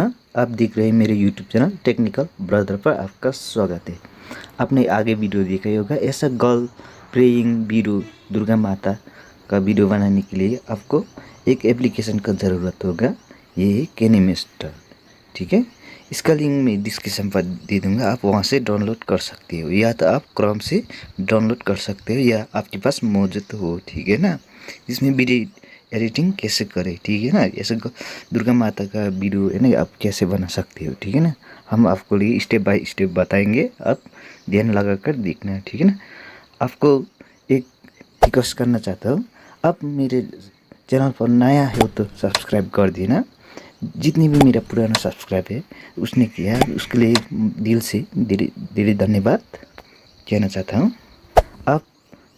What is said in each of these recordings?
नमस्कार, आप देख रहे हैं मेरे यूट्यूब चैनल टेक्निकल ब्रदर पर आपका स्वागत है। आपने आगे वीडियो देखा ही होगा, ऐसा गर्ल प्रेइंग वीडियो दुर्गा माता का वीडियो बनाने के लिए आपको एक एप्लीकेशन का ज़रूरत होगा। ये है किनेमास्टर, ठीक है। इसका लिंक मैं डिस्क्रिप्शन पर दे दूँगा, आप वहाँ से डाउनलोड कर सकते हो, या तो आप क्रोम से डाउनलोड कर सकते हो या आपके पास मौजूद हो, ठीक है ना। इसमें वीडियो एडिटिंग कैसे करें, ठीक है ना। ऐसे दुर्गा माता का वीडियो है ना, आप कैसे बना सकते हो, ठीक है ना। हम आपको लिए स्टेप बाय स्टेप बताएंगे, आप ध्यान लगा कर देखना है, ठीक है ना। आपको एक रिक्वेस्ट करना चाहता हूँ, आप मेरे चैनल पर नया हो तो सब्सक्राइब कर देना। जितनी भी मेरा पुराना सब्सक्राइब है उसने किया है, उसके लिए दिल से धीरे धन्यवाद कहना चाहता हूँ। आप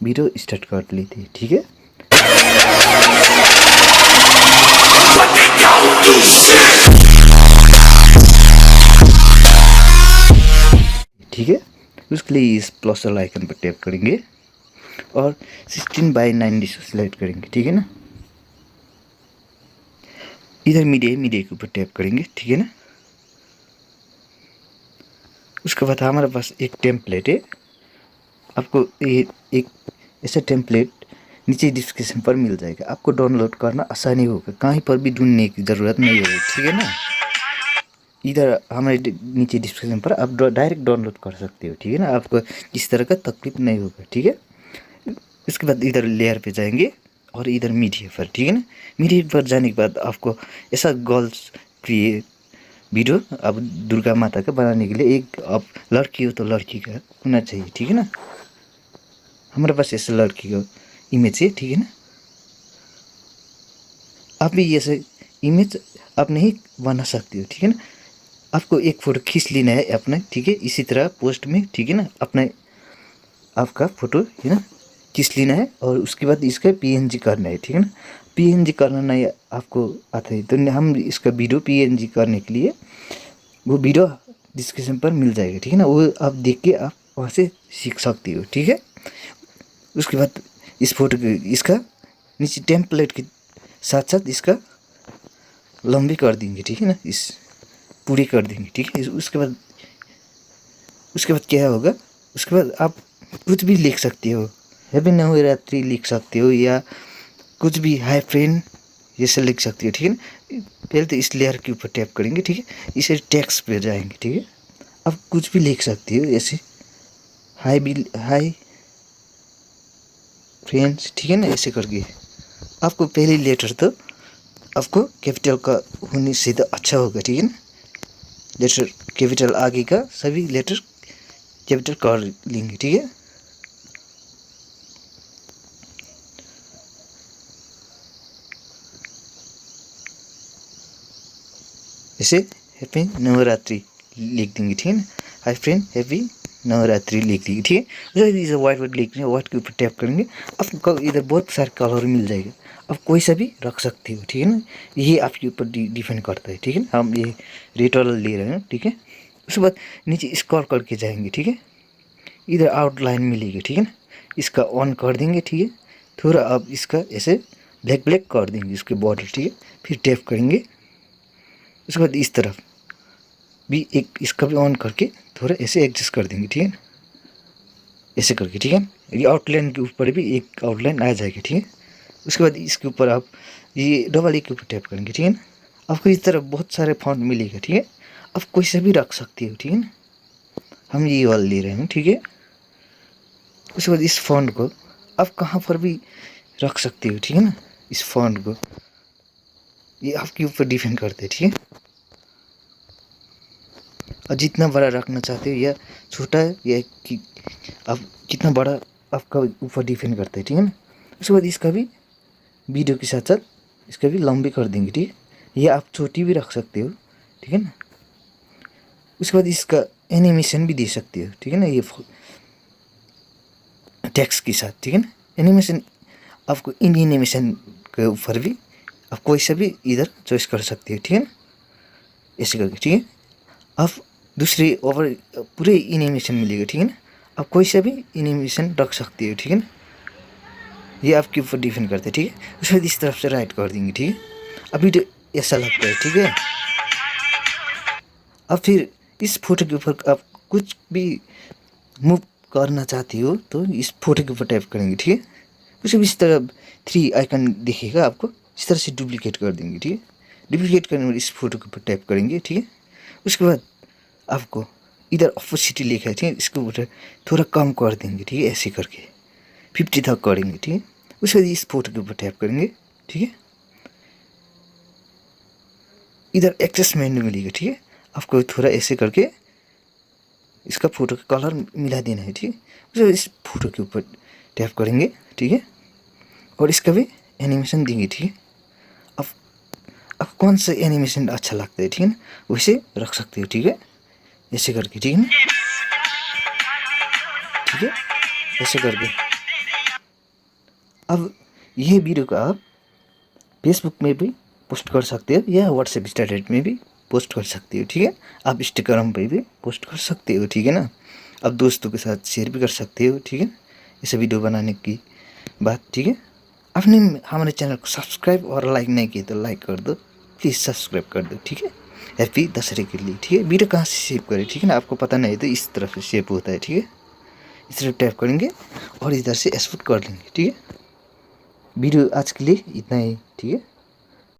वीडियो स्टार्ट कर लेते, ठीक है। ठीक है, उसके लिए इस प्लस वाला आइकन पर टैप करेंगे और 16:9 सिलेक्ट करेंगे, ठीक है ना। इधर मीडिया के ऊपर टैप करेंगे, ठीक है ना। उसके बाद हमारे पास एक टेम्पलेट है, आपको ये एक ऐसा टेम्पलेट नीचे डिस्क्रिप्शन पर मिल जाएगा। आपको डाउनलोड करना आसानी होगा, कहीं पर भी ढूंढने की ज़रूरत नहीं होगी, ठीक है ना। इधर हमारे नीचे डिस्क्रिप्शन पर आप डायरेक्ट डाउनलोड कर सकते हो, ठीक है ना। आपको किस तरह का तकलीफ नहीं होगा, ठीक है। इसके बाद इधर लेयर पे जाएंगे और इधर मीडिया पर, ठीक है ना। मीडिया पर जाने के बाद आपको ऐसा गर्ल्स क्रिएट वीडियो अब दुर्गा माता का बनाने के लिए एक, अब लड़की हो तो लड़की का होना चाहिए, ठीक है ना। हमारे पास ऐसे लड़की का इमेज है, ठीक है ना। आप भी ऐसे इमेज आप नहीं बना सकते हो, ठीक है ना। आपको एक फ़ोटो खींच लेना है अपने, ठीक है, इसी तरह पोस्ट में, ठीक है ना। अपने आपका फ़ोटो है ना खींच लेना है और उसके बाद इसका पीएनजी करना है, ठीक है ना। पीएनजी करना नहीं आपको आता है तो हम इसका वीडियो पीएनजी करने के लिए वो वीडियो डिस्क्रिप्शन पर मिल जाएगा, ठीक है ना। वो आप देख के आप वहाँ से सीख सकते हो, ठीक है। उसके बाद इस फोटो के इसका नीचे टेम्पलेट के साथ साथ इसका लंबी कर देंगे, ठीक है ना, इस पूरी कर देंगे, ठीक है। उसके बाद क्या होगा, उसके बाद आप कुछ भी लिख सकते हो, हैप्पी नवरात्रि लिख सकते हो या कुछ भी हाय फ्रेंड जैसे लिख सकते हो, ठीक है ना। पहले तो इस लेयर के ऊपर टैप करेंगे, ठीक है, इसे टेक्स्ट पे जाएंगे, ठीक है। आप कुछ भी लिख सकते हो ऐसे हाय फ्रेंड्स, ठीक है ना, ऐसे करके। आपको पहली लेटर तो आपको कैपिटल का होने से तो अच्छा होगा, ठीक है ना। लेटर कैपिटल आगे का सभी लेटर कैपिटल कर लेंगे, ठीक है। ऐसे हैप्पी नवरात्रि लिख देंगे, ठीक है ना। हाय फ्रेंड हैप्पी नवरात्रि लिख देंगे, ठीक है। इधर वाइट वर्ड लिख देंगे, वाइट के ऊपर टैप करेंगे, आपको इधर बहुत सारे कलर मिल जाएगा, आप कोई सा भी रख सकते हो, ठीक है ना। ये आपके ऊपर डिपेंड करता है, ठीक है ना। हम ये रेड वाला ले रहे हैं, ठीक है। उसके बाद नीचे स्क्रॉल करके जाएंगे, ठीक है। इधर आउटलाइन मिलेगी, ठीक है ना, इसका ऑन कर देंगे, ठीक है। थोड़ा अब इसका ऐसे ब्लैक ब्लैक कर देंगे इसके बॉर्डर, ठीक है। फिर टैप करेंगे, उसके बाद इस तरफ भी एक इसका भी ऑन करके थोड़ा ऐसे एडजस्ट कर देंगे, ठीक है, ऐसे करके, ठीक है। ये आउटलाइन के ऊपर भी एक आउटलाइन आ जाएगी, ठीक है। उसके बाद इसके ऊपर आप ये डबल ए के ऊपर टैप करेंगे, ठीक है ना। आपको इस तरह बहुत सारे फॉन्ट मिलेगा, ठीक है। आप कोई से भी रख सकते हो, ठीक है ना। हम ये वाला ले रहे हैं, ठीक है। उसके बाद इस फॉन्ट को आप कहाँ पर भी रख सकते हो, ठीक है ना। इस फॉन्ट को ये आपके ऊपर डिपेंड करते हैं, ठीक है। और जितना बड़ा रखना चाहते हो या छोटा है या कि आप कितना बड़ा आपका ऊपर डिपेंड करता है, ठीक है ना। उसके बाद इसका भी वीडियो के साथ साथ इसका भी लंबी कर देंगे, ठीक है। ये आप छोटी भी रख सकते हो, ठीक है ना। उसके बाद इसका एनिमेशन भी दे सकते हो, ठीक है ना, ये टेक्स्ट के साथ, ठीक है ना। एनिमेशन आपको इन एनिमेशन के ऊपर भी आप कोई सा भी इधर चॉइस कर सकते हो, ठीक है ना, ऐसे करके, ठीक है। आप दूसरे ओवर पूरे एनिमेशन मिलेगा, ठीक है ना। आप कोई सा भी एनिमेशन रख सकते हो, ठीक है ना। ये आपके ऊपर डिपेंड करता है, ठीक है। उसके बाद इस तरफ से राइट कर देंगे, ठीक है। अभी तो ऐसा लगता है, ठीक है। अब फिर इस फोटो के ऊपर आप कुछ भी मूव करना चाहते हो तो इस फोटो के ऊपर टैप करेंगे, ठीक है। उसके इस तरह 3 आइकन दिखेगा आपको, इस तरह से डुप्लीकेट कर देंगे, ठीक है। डुप्लीकेट करने में इस फोटो के ऊपर टैप करेंगे, ठीक है। उसके बाद आपको इधर अपोसिटी लिखा है, ठीक है, इसके ऊपर थोड़ा कम कर देंगे, ठीक है, ऐसे करके 50 तक करेंगे, ठीक है। उसके बाद इस फोटो के ऊपर टैप करेंगे, ठीक है। इधर एक्सेस मेन्यू मिलेगा, ठीक है। आपको थोड़ा ऐसे करके इसका फोटो का कलर मिला देना है, ठीक है। उसके बाद इस फोटो के ऊपर टैप करेंगे, ठीक है, और इसका भी एनिमेशन देंगे, ठीक है। अब आपको कौन सा एनिमेशन अच्छा लगता है, ठीक है ना, वैसे रख सकते हो, ठीक है, ऐसे करके, ठीक है ना, ठीक है, ऐसे करके। अब ये वीडियो को आप फेसबुक में भी पोस्ट कर सकते हो या व्हाट्सएप स्टेटस में भी पोस्ट कर सकते हो, ठीक है। आप इंस्टाग्राम पे भी पोस्ट कर सकते हो, ठीक है ना। आप दोस्तों के साथ शेयर भी कर सकते हो, ठीक है, ऐसे वीडियो बनाने की बात, ठीक है। आपने हमारे चैनल को सब्सक्राइब और लाइक नहीं किया तो लाइक कर दो, प्लीज़ सब्सक्राइब कर दो, ठीक है। हैप्पी दशहरे के लिए, ठीक है। वीडियो कहाँ से सेव करें, ठीक है ना, आपको पता नहीं तो इस तरफ से सेव होता है, ठीक है। इस तरफ टैप करेंगे और इधर से एक्सपोर्ट कर लेंगे, ठीक है। वीडियो आज के लिए इतना ही, ठीक है।